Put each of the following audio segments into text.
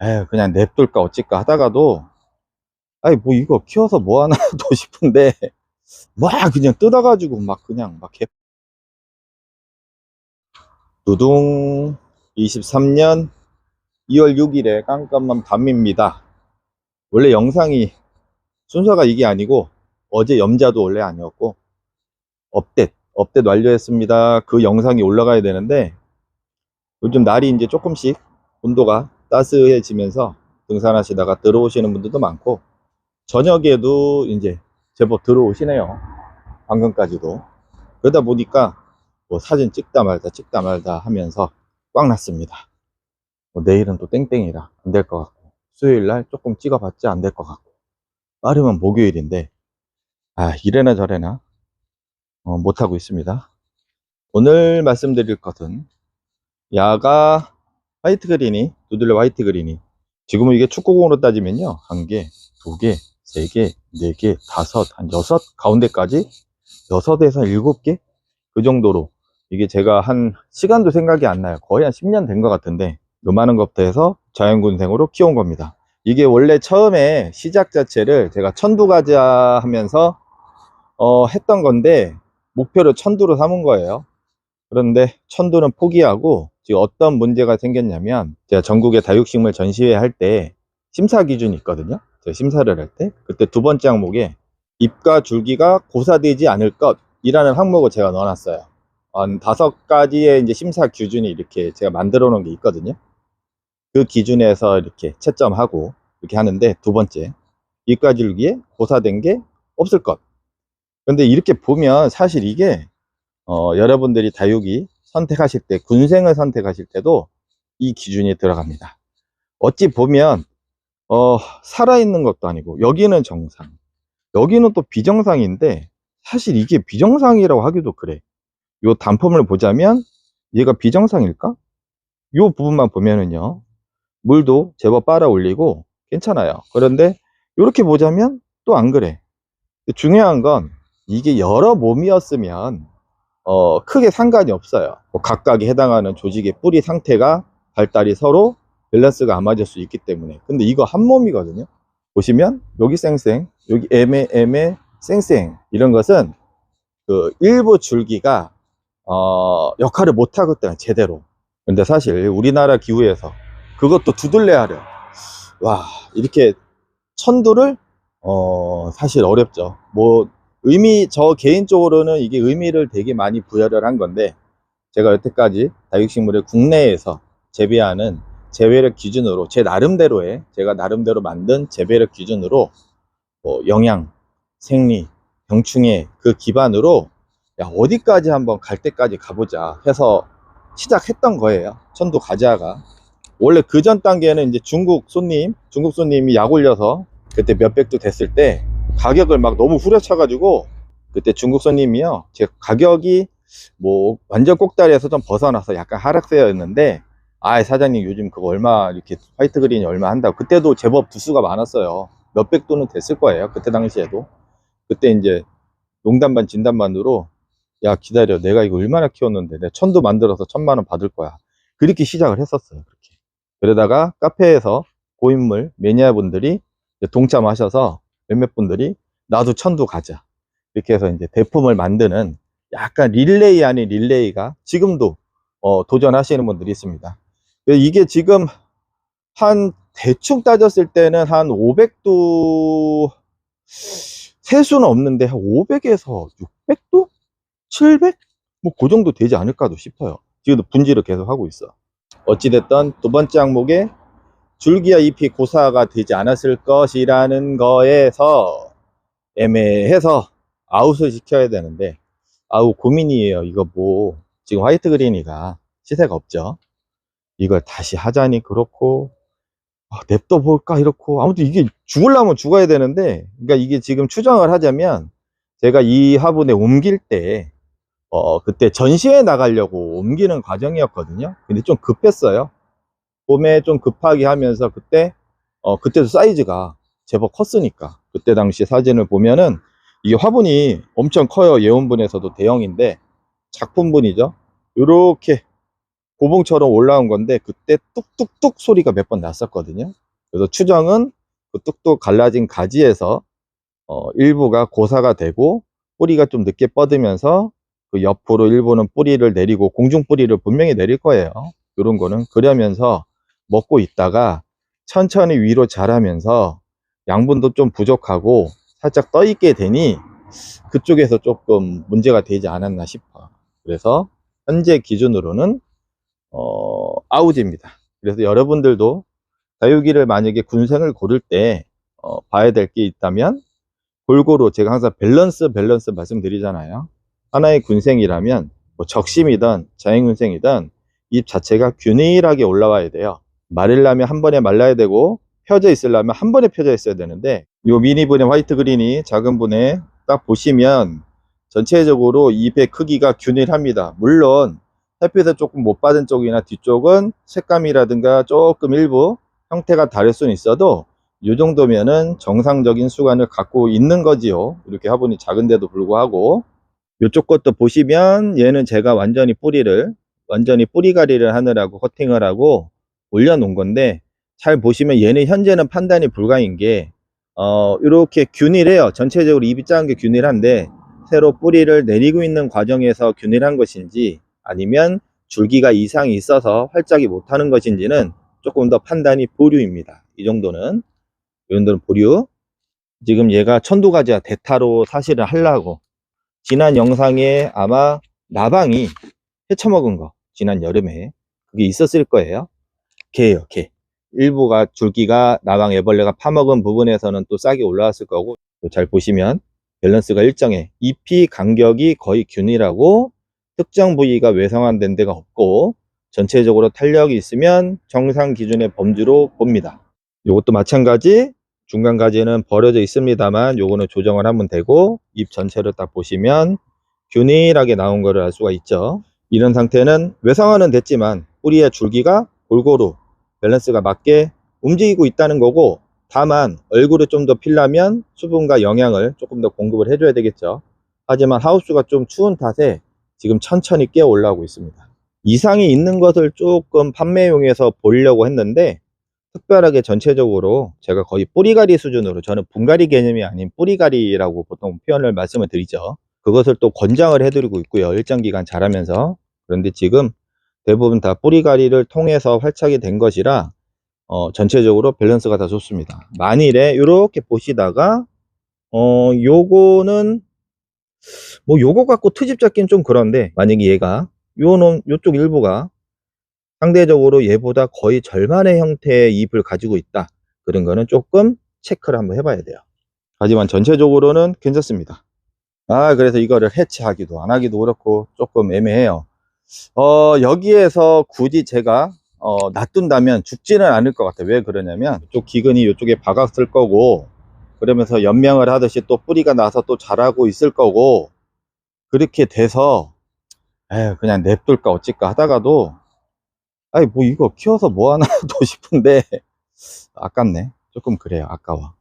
에휴, 그냥 냅둘까 어쩔까 하다가도, 아이, 뭐 이거 키워서 뭐 하나 또 싶은데, 막 그냥 뜯어가지고 막 그냥 막 두둥 23년 2월 6일에 깜깜한 밤입니다. 원래 영상이 순서가 이게 아니고 어제 염자도 원래 아니었고 업데이트 완료했습니다. 그 영상이 올라가야 되는데 요즘 날이 이제 조금씩 온도가 따스해지면서 등산하시다가 들어오시는 분들도 많고 저녁에도 이제 제법 들어오시네요. 방금까지도. 그러다 보니까 뭐 사진 찍다 말다 하면서 꽉 났습니다. 뭐 내일은 또 땡땡이라 안 될 것 같고 수요일날 조금 찍어봤자 안 될 것 같고 빠르면 목요일인데 이래나 저래나 못하고 있습니다. 오늘 말씀드릴 것은 야가 화이트 그린이 두들레 화이트 그린이 지금은 이게 축구공으로 따지면요 한 개, 두 개, 세 개, 네 개, 다섯, 한 여섯 가운데까지 여섯에서 일곱 개 그 정도로 이게 제가 한 시간도 생각이 안 나요. 거의 한 10년 된 것 같은데 요만한 것부터 해서 자연군생으로 키운 겁니다. 이게 원래 처음에 시작 자체를 제가 천두가자 하면서 했던 건데 목표를 천두로 삼은 거예요. 그런데 천두는 포기하고 지금 어떤 문제가 생겼냐면 제가 전국의 다육식물 전시회 할 때 심사 기준이 있거든요. 제가 심사를 할 때 그때 두 번째 항목에 잎과 줄기가 고사되지 않을 것이라는 항목을 제가 넣어놨어요. 한 5가지의 이제 심사 기준이 이렇게 제가 만들어 놓은 게 있거든요. 그 기준에서 이렇게 채점하고 이렇게 하는데 두 번째 잎과 줄기에 고사된 게 없을 것. 근데 이렇게 보면 사실 이게 여러분들이 다육이 선택하실 때 군생을 선택하실 때도 이 기준이 들어갑니다. 어찌 보면 살아있는 것도 아니고 여기는 정상, 여기는 또 비정상인데 사실 이게 비정상이라고 하기도 그래. 요 단품을 보자면 얘가 비정상일까? 요 부분만 보면은요 물도 제법 빨아 올리고 괜찮아요. 그런데 이렇게 보자면 또 안 그래. 중요한 건 이게 여러 몸이었으면 크게 상관이 없어요. 뭐 각각에 해당하는 조직의 뿌리 상태가 발달이 서로 밸런스가 안 맞을 수 있기 때문에. 근데 이거 한 몸이거든요. 보시면 여기 쌩쌩, 여기 애매, 쌩쌩 이런 것은 그 일부 줄기가 역할을 못 하거든요, 제대로. 근데 사실 우리나라 기후에서 그것도 두들레 하려 와 이렇게 천도를 사실 어렵죠. 뭐 저 개인적으로는 이게 의미를 되게 많이 부여를 한 건데 제가 여태까지 다육식물을 국내에서 재배하는 재배력 기준으로 제 나름대로의 제가 나름대로 만든 재배력 기준으로 뭐 영양, 생리, 병충해 그 기반으로 야 어디까지 한번 갈 때까지 가보자 해서 시작했던 거예요. 천도 가자가 원래 그 전 단계는 이제 중국 손님이 약 올려서 그때 몇백도 됐을 때 가격을 막 너무 후려쳐 가지고 그때 중국 손님이요 제 가격이 뭐 완전 꼭다리에서 좀 벗어나서 약간 하락세였는데 사장님 요즘 그거 얼마 이렇게 화이트 그린이 얼마 한다고 그때도 제법 두수가 많았어요. 몇백 도는 됐을 거예요 그때 당시에도. 그때 이제 농담 반 진담 반으로 야 기다려 내가 이거 얼마나 키웠는데 내가 천도 만들어서 1,000만 원 받을 거야 그렇게 시작을 했었어요. 그렇게 그러다가 카페에서 고인물 매니아분들이 동참하셔서 몇몇 분들이 나도 천도 가자 이렇게 해서 이제 대품을 만드는 약간 릴레이 아닌 릴레이가 지금도 도전하시는 분들이 있습니다. 이게 지금 한 대충 따졌을 때는 한 500도 세수는 없는데 한 500에서 600도? 700? 뭐 그 정도 되지 않을까도 싶어요. 지금도 분지를 계속 하고 있어. 어찌됐든 두 번째 항목에 줄기와 잎이 고사가 되지 않았을 것이라는 거에서 애매해서 아웃을 시켜야 되는데 고민이에요. 이거 뭐 지금 화이트 그린이가 시세가 없죠. 이걸 다시 하자니 그렇고 냅둬 볼까 이렇고 아무튼 이게 죽으려면 죽어야 되는데 그러니까 이게 지금 추정을 하자면 제가 이 화분에 옮길 때 그때 전시회 나가려고 옮기는 과정이었거든요. 근데 좀 급했어요. 봄에 좀 급하게 하면서 그때도 사이즈가 제법 컸으니까 그때 당시 사진을 보면은 이게 화분이 엄청 커요. 예원분에서도 대형인데 작품분이죠. 요렇게 고봉처럼 올라온 건데 그때 뚝뚝뚝 소리가 몇 번 났었거든요. 그래서 추정은 그 뚝뚝 갈라진 가지에서 일부가 고사가 되고 뿌리가 좀 늦게 뻗으면서 그 옆으로 일부는 뿌리를 내리고 공중 뿌리를 분명히 내릴 거예요. 이런 거는 그러면서 먹고 있다가 천천히 위로 자라면서 양분도 좀 부족하고 살짝 떠 있게 되니 그쪽에서 조금 문제가 되지 않았나 싶어. 그래서 현재 기준으로는 아우지입니다. 그래서 여러분들도 다육이를 만약에 군생을 고를 때 봐야 될 게 있다면 골고루, 제가 항상 밸런스 말씀드리잖아요. 하나의 군생이라면 뭐 적심이든 자연군생이든 잎 자체가 균일하게 올라와야 돼요. 마르려면 한 번에 말라야 되고 펴져 있으려면 한 번에 펴져 있어야 되는데, 요 미니 분의 화이트 그린이 작은 분에 딱 보시면 전체적으로 잎의 크기가 균일합니다. 물론 햇빛에 조금 못 받은 쪽이나 뒤쪽은 색감이라든가 조금 일부 형태가 다를 수는 있어도 이 정도면은 정상적인 수관을 갖고 있는 거지요. 이렇게 화분이 작은데도 불구하고. 이쪽 것도 보시면 얘는 제가 완전히 뿌리가리를 하느라고 커팅을 하고 올려놓은 건데, 잘 보시면 얘는 현재는 판단이 불가인 게 이렇게 균일해요. 전체적으로 잎이 작은 게 균일한데 새로 뿌리를 내리고 있는 과정에서 균일한 것인지 아니면 줄기가 이상이 있어서 활짝이 못하는 것인지는 조금 더 판단이 보류입니다. 이 정도는 보류. 지금 얘가 천도가지야 대타로 사실은 하려고, 지난 영상에 아마 나방이 헤쳐먹은 거, 지난 여름에 그게 있었을 거예요. 개예요, 개. 일부가 줄기가 나방 애벌레가 파먹은 부분에서는 또 싹이 올라왔을 거고, 잘 보시면 밸런스가 일정해. 잎이 간격이 거의 균일하고 특정 부위가 외성화된 데가 없고 전체적으로 탄력이 있으면 정상 기준의 범주로 봅니다. 이것도 마찬가지 중간 가지는 벌어져 있습니다만 요거는 조정을 하면 되고, 잎 전체를 딱 보시면 균일하게 나온 거를 알 수가 있죠. 이런 상태는 외상화는 됐지만 뿌리의 줄기가 골고루 밸런스가 맞게 움직이고 있다는 거고, 다만 얼굴을 좀 더 피려면 수분과 영양을 조금 더 공급을 해줘야 되겠죠. 하지만 하우스가 좀 추운 탓에 지금 천천히 깨어 올라오고 있습니다. 이상이 있는 것을 조금 판매용에서 보려고 했는데 특별하게 전체적으로 제가 거의 뿌리가리 수준으로, 저는 분갈이 개념이 아닌 뿌리가리라고 보통 표현을 말씀을 드리죠. 그것을 또 권장을 해드리고 있고요, 일정 기간 자라면서. 그런데 지금 대부분 다 뿌리가리를 통해서 활착이 된 것이라 전체적으로 밸런스가 다 좋습니다. 만일에 이렇게 보시다가 요거는 뭐 요거 갖고 트집 잡기는 좀 그런데, 만약에 얘가 요쪽 일부가 상대적으로 얘보다 거의 절반의 형태의 잎을 가지고 있다, 그런 거는 조금 체크를 한번 해봐야 돼요. 하지만 전체적으로는 괜찮습니다. 그래서 이거를 해체하기도 안 하기도 그렇고 조금 애매해요. 여기에서 굳이 제가 놔둔다면 죽지는 않을 것 같아요. 왜 그러냐면 이쪽 기근이 이쪽에 박았을 거고, 그러면서 연명을 하듯이 또 뿌리가 나서 또 자라고 있을 거고, 그렇게 돼서 그냥 냅둘까 어쩔까 하다가도 뭐 이거 키워서 뭐 하나 또 싶은데 아깝네. 조금 그래요. 아까워.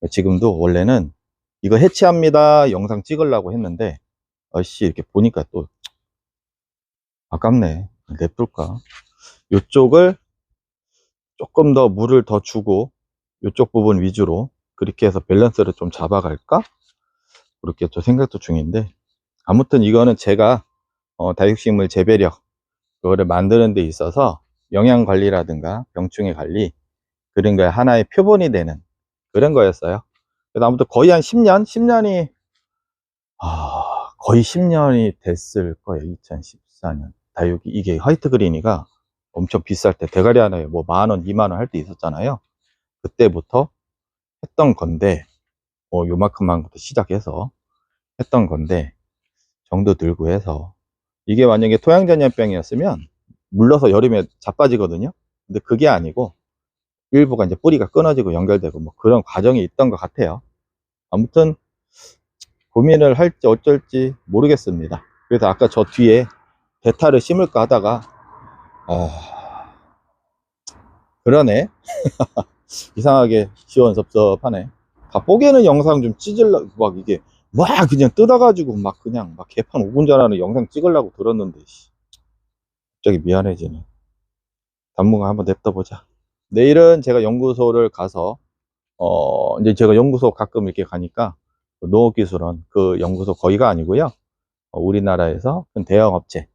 지금도 원래는 이거 해체합니다 영상 찍으려고 했는데 이렇게 보니까 또 아깝네. 냅둘까. 이쪽을 조금 더 물을 더 주고 이쪽 부분 위주로 그렇게 해서 밸런스를 좀 잡아갈까, 그렇게 또 생각도 중인데, 아무튼 이거는 제가 다육식물 재배력 그거를 만드는 데 있어서 영양 관리라든가 병충해 관리, 그런 거에 하나의 표본이 되는 그런 거였어요. 그래서 아무튼 거의 한 10년이 거의 10년이 됐을 거예요. 2014년 다육이, 이게 화이트 그린이가 엄청 비쌀 때 대가리 하나에 뭐 10,000원 20,000원 할 때 있었잖아요. 그때부터 했던 건데 요만큼만 부터 시작해서 했던 건데, 정도 들고 해서 이게 만약에 토양전염병이었으면 물러서 여름에 자빠지거든요. 근데 그게 아니고 일부가 이제 뿌리가 끊어지고 연결되고 뭐 그런 과정이 있던 것 같아요. 아무튼 고민을 할지 어쩔지 모르겠습니다. 그래서 아까 저 뒤에 대타를 심을까 하다가 그러네. 이상하게 시원섭섭하네. 다 뽀개는 영상 좀 찢으려고 막 이게 그냥 뜯어가지고 막 그냥 막 개판 5분 전하는 영상 찍으려고 들었는데 갑자기 미안해지네. 당분간 한번 냅둬 보자. 내일은 제가 연구소를 가서 이제 제가 연구소 가끔 이렇게 가니까 농업기술원 그 연구소 거기가 아니고요. 우리나라에서 큰 대형 업체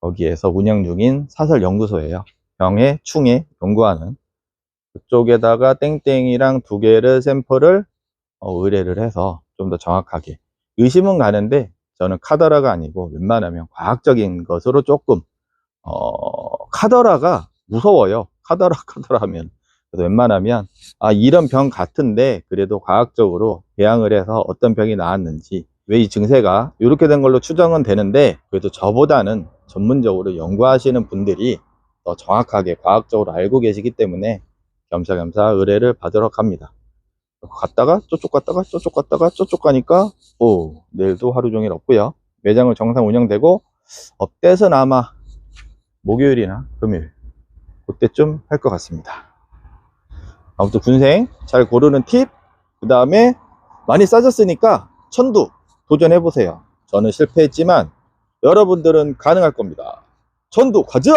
거기에서 운영 중인 사설 연구소예요. 병해, 충해 연구하는 그쪽에다가 땡땡이랑 두 개를 샘플을 의뢰를 해서 좀 더 정확하게 의심은 가는데 저는 카더라가 아니고 웬만하면 과학적인 것으로 조금 카더라가 무서워요. 카더라 하면. 그래서 웬만하면 이런 병 같은데 그래도 과학적으로 배양을 해서 어떤 병이 나왔는지 왜 이 증세가 이렇게 된 걸로 추정은 되는데 그래도 저보다는 전문적으로 연구하시는 분들이 더 정확하게 과학적으로 알고 계시기 때문에 겸사겸사 의뢰를 받으러 갑니다. 갔다가 저쪽 갔다가 저쪽 갔다가 저쪽 가니까 내일도 하루 종일 없고요. 매장을 정상 운영되고 업데이트는 아마 목요일이나 금요일 그때쯤 할 것 같습니다. 아무튼 군생 잘 고르는 팁, 그 다음에 많이 싸졌으니까 천두 도전해보세요. 저는 실패했지만 여러분들은 가능할 겁니다. 천두 가자!